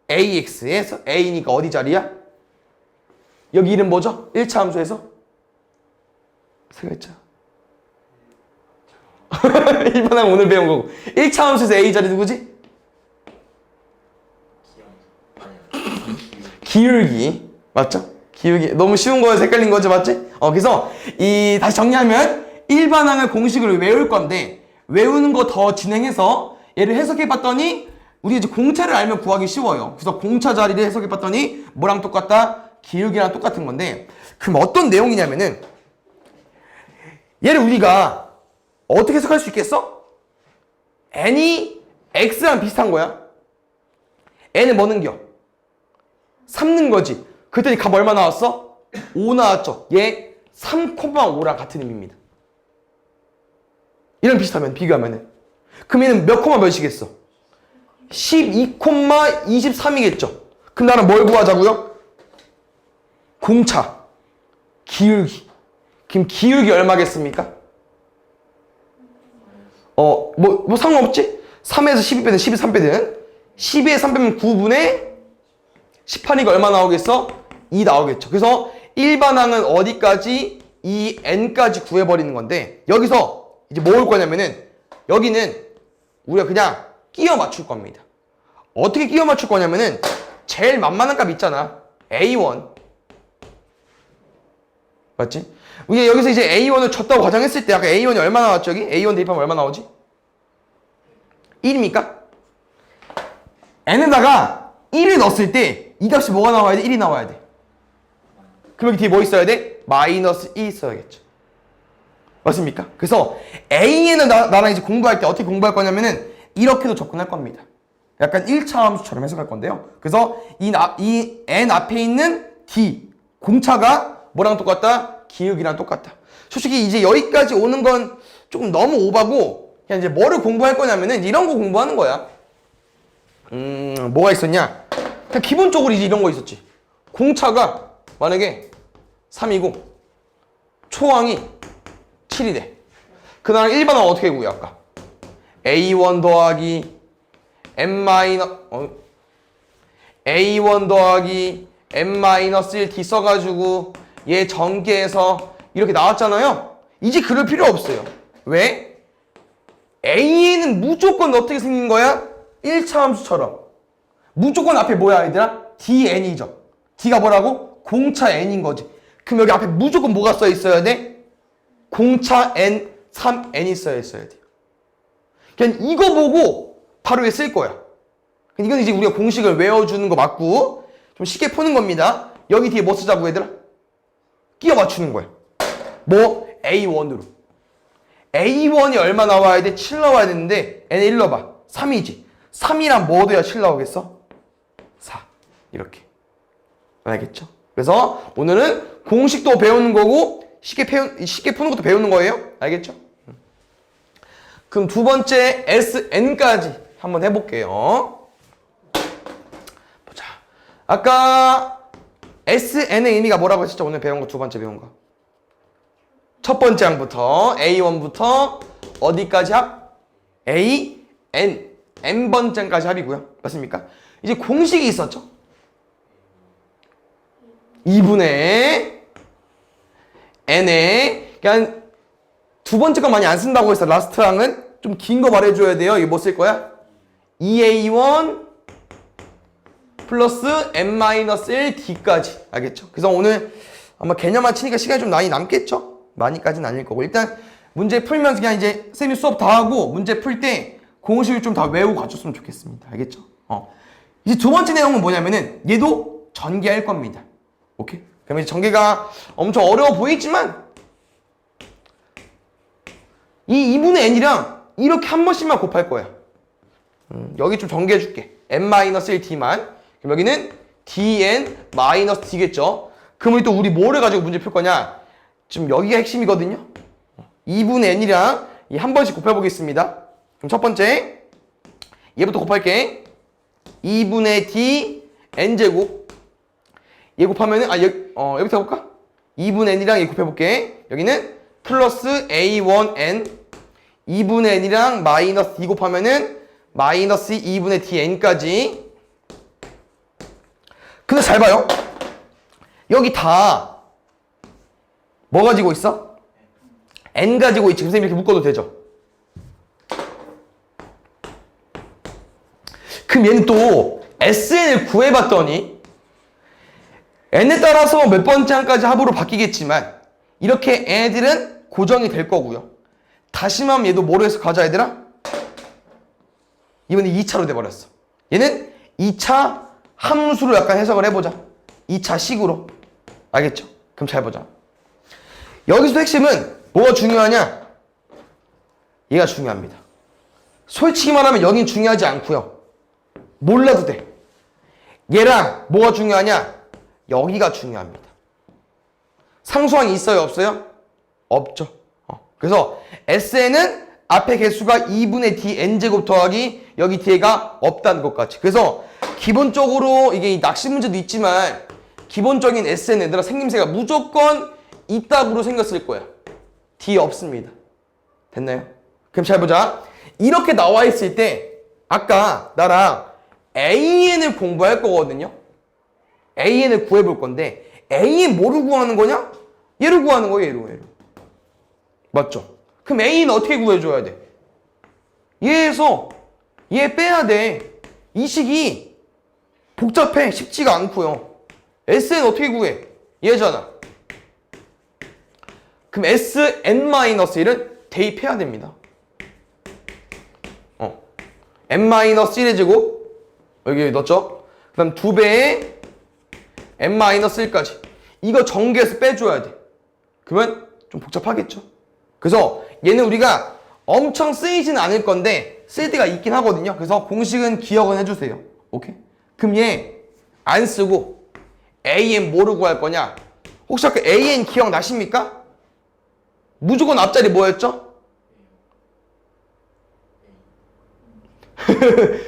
AX에서 A니까 어디 자리야? 여기 이름 뭐죠? 1차 함수에서? 세 글자. 일반항 오늘 배운 거고. 1차 함수에서 A 자리 누구지? 기울기. 맞죠? 기울기. 너무 쉬운 거에서 헷갈린 거죠, 맞지? 그래서 다시 정리하면 일반항을 공식을 외울 건데 외우는 거 더 진행해서 얘를 해석해 봤더니 우리 이제 공차를 알면 구하기 쉬워요. 그래서 공차 자리를 해석해 봤더니 뭐랑 똑같다? 기울기랑 똑같은 건데 그럼 어떤 내용이냐면은 얘를 우리가 어떻게 해석할 수 있겠어? n이 x랑 비슷한 거야. n은 뭐 는겨? 3 는 거지. 그랬더니 값 얼마 나왔어? 5 나왔죠. 얘 3,5랑 같은 의미입니다. 이랑 비슷하면 비교하면은 그럼 얘는 몇 콤마 몇이겠어? 12,23이겠죠. 그럼 나는 뭘 구하자고요? 공차, 기울기. 그럼 기울기 얼마겠습니까? 뭐 상관없지? 3에서 12 빼든 12, 3 빼든 12에 3 빼면 9분의 18이니까 얼마 나오겠어? 2 나오겠죠. 그래서 일반항은 어디까지? 이 n까지 구해버리는 건데 여기서 이제 뭐 올 거냐면은 여기는 우리가 그냥 끼워 맞출 겁니다. 어떻게 끼워 맞출 거냐면은 제일 만만한 값 있잖아. A1. 맞지? 우리가 여기서 이제 A1을 줬다고 가정했을 때 아까 A1이 얼마 나왔죠? 여기? A1 대입하면 얼마 나오지? 1입니까? n에다가 1을 넣었을 때 이 값이 뭐가 나와야 돼? 1이 나와야 돼. 그럼 여기 뒤에 뭐 있어야 돼? 마이너스 1 있어야겠죠. 맞습니까? 그래서 A에는 나랑 이제 공부할 때 어떻게 공부할 거냐면은 이렇게도 접근할 겁니다. 약간 1차 함수처럼 해석할 건데요. 그래서 이 n 앞에 있는 d, 공차가 뭐랑 똑같다? 기울기랑 똑같다. 솔직히 이제 여기까지 오는 건 조금 너무 오바고, 그냥 이제 뭐를 공부할 거냐면은 이런 거 공부하는 거야. 뭐가 있었냐? 그냥 기본적으로 이제 이런 거 있었지. 공차가 만약에 3이고 초항이 7이래. 그 다음에 1번은 어떻게 구해할까? A1 더하기 A1 더하기 n-1d 써가지고 얘 전개해서 이렇게 나왔잖아요. 이제 그럴 필요 없어요. 왜? A는 무조건 어떻게 생긴 거야? 1차 함수처럼. 무조건 앞에 뭐야 얘들아? dn이죠. d가 뭐라고? 공차 n인 거지. 그럼 여기 앞에 무조건 뭐가 써 있어야 돼? 공차 n, 3n이 써 있어야 돼. 그냥 이거 보고 바로 얘 쓸 거야. 이건 이제 우리가 공식을 외워주는 거 맞고 좀 쉽게 푸는 겁니다. 여기 뒤에 뭐 쓰자고 얘들아? 끼워 맞추는 거야. 뭐? A1으로. A1이 얼마 나와야 돼? 7 나와야 되는데 n에 1 넣어봐. 3이지. 3이랑 뭐 돼야 7 나오겠어? 4. 이렇게. 알겠죠? 그래서 오늘은 공식도 배우는 거고 쉽게 푸는 것도 배우는 거예요. 알겠죠? 그럼 두 번째 SN까지 한번 해볼게요. 보자. 아까 SN의 의미가 뭐라고 했었죠? 오늘 배운 거 두 번째 배운 거. 첫 번째 항부터 A1부터 어디까지 합? A, N, N번째까지 합이고요. 맞습니까? 이제 공식이 있었죠? 2분의 N에 그냥 두 번째 거 많이 안 쓴다고 해서 라스트 항은 좀 긴 거 말해줘야 돼요. 이거 뭐 쓸 거야? 2A1 플러스 N-1D까지. 알겠죠? 그래서 오늘 아마 개념만 치니까 시간이 좀 많이 남겠죠? 많이까지는 아닐 거고. 일단 문제 풀면서 그냥 이제 쌤이 수업 다 하고 문제 풀 때 공식을 좀 다 외우고 가셨으면 좋겠습니다. 알겠죠? 이제 두 번째 내용은 뭐냐면은 얘도 전개할 겁니다. 오케이? 그러면 이제 전개가 엄청 어려워 보이지만 이 2분의 n이랑 이렇게 한 번씩만 곱할 거야. 여기 좀 전개해 줄게. n-1d만. 그럼 여기는 dn-d겠죠. 그러면 또 우리 뭐를 가지고 문제 풀 거냐? 지금 여기가 핵심이거든요. 2분의 n이랑 이 한 번씩 곱해보겠습니다. 그럼 첫 번째 얘부터 곱할게. 2분의 d n제곱. 얘 곱하면은 여기부터 해볼까? 2분의 n이랑 얘 곱해볼게. 여기는 플러스 a1n 2분의 n이랑 마이너스 d 곱하면은 마이너스 2분의 dn까지. 근데 잘 봐요. 여기 다 뭐 가지고 있어? n 가지고 있지. 선생님 이렇게 묶어도 되죠? 그럼 얘는 또 SN을 구해봤더니 n에 따라서 몇 번째 항까지 합으로 바뀌겠지만 이렇게 애들은 고정이 될 거고요. 다시만 얘도 뭐로 해서 가자 얘들아? 이번에 2차로 돼버렸어. 얘는 2차 함수로 약간 해석을 해보자. 2차 식으로. 알겠죠? 그럼 잘 보자. 여기서 핵심은 뭐가 중요하냐? 얘가 중요합니다. 솔직히 말하면 여긴 중요하지 않고요. 몰라도 돼. 얘랑 뭐가 중요하냐? 여기가 중요합니다. 상수항이 있어요? 없어요? 없죠. 그래서 SN은 앞에 개수가 2분의 dn제곱 더하기 여기 뒤에가 없다는 것까지. 그래서 기본적으로 이게 낚시 문제도 있지만 기본적인 SN 얘들아 생김새가 무조건 이따구로 생겼을 거야. D 없습니다. 됐나요? 그럼 잘 보자. 이렇게 나와 있을 때 아까 나랑 AN을 공부할 거거든요. AN을 구해볼 건데 AN 뭐를 구하는 거냐? 얘를 구하는 거예요. 얘를. 맞죠? 그럼 A는 어떻게 구해줘야 돼? 얘에서 얘 빼야 돼. 이 식이 복잡해. 쉽지가 않고요. SN 어떻게 구해? 얘잖아. 그럼 Sn-1을 대입해야 됩니다. n-1의 제곱 여기 넣었죠? 그 다음 2배의 n-1까지 이거 전개해서 빼줘야 돼. 그러면 좀 복잡하겠죠? 그래서 얘는 우리가 엄청 쓰이지는 않을 건데 쓸 때가 있긴 하거든요. 그래서 공식은 기억은 해주세요. 오케이? 그럼 얘 안 쓰고 AN 뭐를 구할 거냐? 혹시 아까 AN 기억나십니까? 무조건 앞자리 뭐였죠?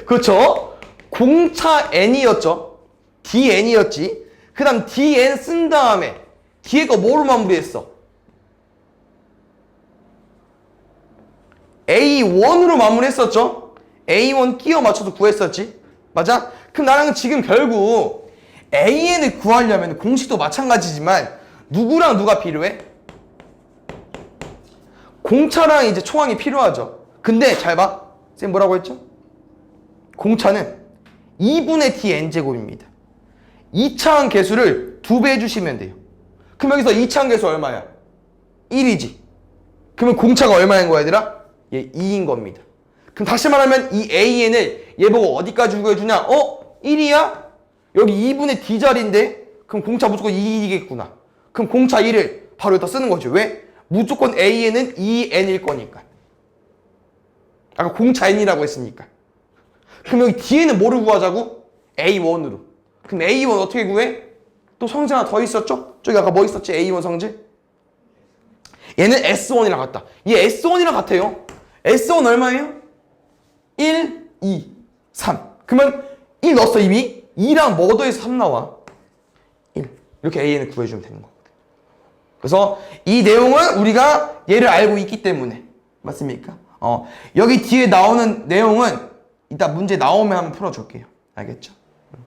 그렇죠? 공차 N이었죠. DN이었지. 그 다음 DN 쓴 다음에 뒤에 거 뭐로 마무리했어? A1으로 마무리했었죠? A1 끼워 맞춰서 구했었지? 맞아? 그럼 나랑 지금 결국 AN을 구하려면 공식도 마찬가지지만 누구랑 누가 필요해? 공차랑 이제 총항이 필요하죠. 근데 잘 봐. 쌤 뭐라고 했죠? 공차는 2분의 dn제곱입니다. 2차항 개수를 2배 해주시면 돼요. 그럼 여기서 2차항 개수 얼마야? 1이지. 그러면 공차가 얼마인 거야 얘들아? 얘 2인 겁니다. 그럼 다시 말하면 이 AN을 얘 보고 어디까지 구해주냐? 1이야? 여기 2분의 d자리인데? 그럼 공차 무조건 2이겠구나. 그럼 공차 1을 바로 여기다 쓰는 거지. 왜? 무조건 AN은 2n일 거니까. 아까 공차 n이라고 했으니까. 그럼 여기 뒤에는 뭐를 구하자고? A1으로. 그럼 A1 어떻게 구해? 또 성질 하나 더 있었죠? 저기 아까 뭐 있었지? A1 성질? 얘는 S1이랑 같다. 얘 S1이랑 같아요. S1 얼마예요? 1, 2, 3. 그러면 1 넣었어 이미. 2랑 뭐 더해서 3 나와? 1. 이렇게 AN을 구해주면 되는 거거든. 그래서 이 내용은 우리가 얘를 알고 있기 때문에 맞습니까? 여기 뒤에 나오는 내용은 이따 문제 나오면 한번 풀어줄게요. 알겠죠?